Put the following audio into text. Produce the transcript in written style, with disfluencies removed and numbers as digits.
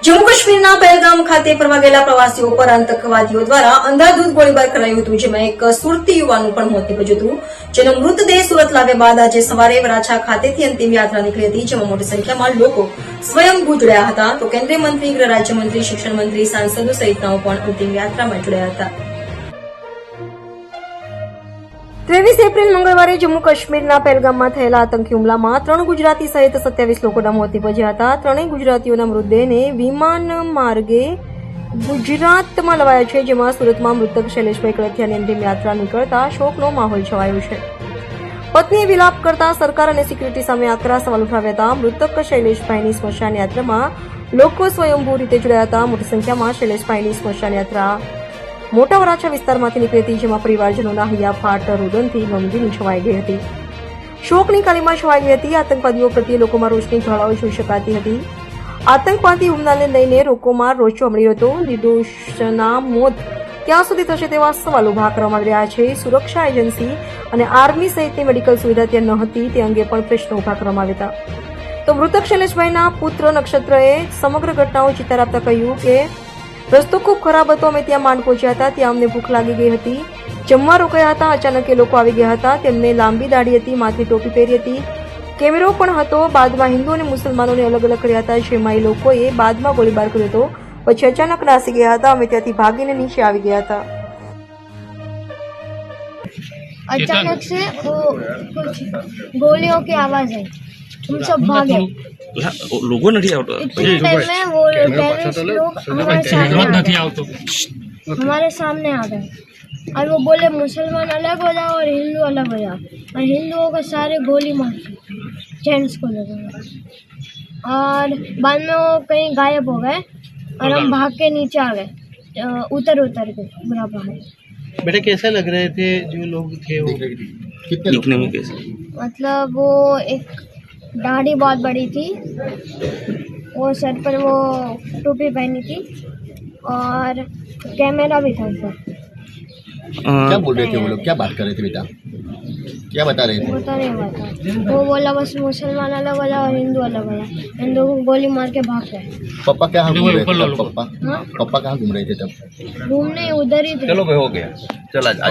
જમ્મુ કાશ્મીરના પહેલગામ ખાતે ફરવા ગયેલા પ્રવાસીઓ પર આતંકવાદીઓ દ્વારા અંધાધૂંધ ગોળીબાર કરાયું હતું, જેમાં એક સુરતી યુવાનનું પણ મોત નીપજ્યું હતું, જેનો મૃતદેહ સુરત લાવ્યા બાદ આજે સવારે વરાછા ખાતેથી અંતિમ યાત્રા નીકળી હતી, જેમાં મોટી સંખ્યામાં લોકો સ્વયંભૂ જોડાયા હતા. તો કેન્દ્રીય મંત્રી, ગૃહ રાજ્યમંત્રી, શિક્ષણ મંત્રી, સાંસદો સહિતનાઓ પણ અંતિમ યાત્રામાં જોડાયા હતા. 23 એપ્રિલ મંગળવારે જમ્મુ કાશ્મીરના પહેલગામમાં થયેલા આતંકી હુમલામાં 3 ગુજરાતી સહિત 27 લોકોના મોત નીપજ્યા હતા. ત્રણેય ગુજરાતીઓના મૃતદેહને વિમાન માર્ગે ગુજરાતમાં લવાયા છે, જેમાં સુરતમાં મૃતક શૈલેષભાઈ કળથિયાની અંતિમ યાત્રા નીકળતા શોકનો માહોલ છવાયો છે. પત્નીએ વિલાપ કરતા સરકાર અને સિક્યુરિટી સામે આકરા સવાલ ઉઠાવ્યા હતા. મૃતક શૈલેષભાઈની સ્મશાન યાત્રામાં લોકો સ્વયંભૂ રીતે જોડાયા હતા. મોટી સંખ્યામાં શૈલેષભાઈની સ્મશાન યાત્રા મોટા વરાછા વિસ્તારમાંથી નીકળી હતી, જેમાં પરિવારજનોના હૈયાફાટ રુદનથી ગમગીની છવાઈ ગઈ હતી. શોકની કાલીમાં છવાઈ ગઈ હતી. આતંકવાદીઓ પ્રત્યે લોકોમાં રોષની જ્વાળાઓ જોઈ શકાતી હતી. આતંકવાદી હુમલાને લઈને લોકોમાં રોષ જોવા મળી રહ્યો હતો. નિર્દોષના મોત ક્યાં સુધી થશે તેવા સવાલ ઉભા કરવામાં આવી રહ્યા છે. સુરક્ષા એજન્સી અને આર્મી સહિતની મેડિકલ સુવિધા ત્યાં ન હતી તે અંગે પણ પ્રશ્નો ઉભા કરવામાં આવ્યા હતા. તો મૃતક શૈલેષભાઈના પુત્ર નક્ષત્રએ સમગ્ર ઘટનાઓ ચિતાર આપતા કહ્યું કે રસ્તો ખૂબ ખરાબ હતો. અમે ત્યાં માંડ પહોંચ્યા હતા. ત્યાં અમને ભૂખ લાગી ગઈ હતી. જમવા રોકાયા હતા. અચાનક એ લોકો આવી ગયા હતા. તેમને લાંબી દાઢી હતી, માથે ટોપી પહેરી હતી, કેમેરો પણ હતો. બાદમાં હિન્દુ અને મુસલમાનોને અલગ અલગ કર્યા હતા, જેમાં એ લોકોએ બાદમાં ગોળીબાર કર્યો હતો. પછી અચાનક નાસી ગયા હતા. અમે ત્યાંથી ભાગીને નીચે આવી ગયા હતા. अचानक से वो कुछ गोलियों की आवाज आई, हम सब भागे. लोगो नहीं आवता इतने टाइम में वो टेररिस्ट लोग हमारे सामने आ गए और वो बोले मुसलमान अलग हो जाओ और हिंदू अलग हो जाओ, और हिंदुओं को सारे गोली मारी, जेंट्स को लगा, और बाद में वो कहीं गायब हो गए और हम भाग के नीचे आ गए, उतर के बराबर. बेटा कैसे लग रहे थे जो लोग थे वो? दिखने में कैसे? मतलब वो एक दाढ़ी बहुत बड़ी थी, वो सर पर वो टोपी पहनी थी और कैमरा भी था सर. क्या बोल रहे थे वो लोग, क्या बात कर रहे थे बेटा, क्या बता रहे थे? पता नहीं बता. वो बोला बस मुसलमान अलग हो जाओ और हिंदू अलग हो जाओ. हिंदू को गोली मार के भाग गए. पापा कहाँ घूम रहे थे तब? पापा कहाँ घूम रहे थे तब? घूमने उधर ही थे. चलो भाई हो गया, चला जा,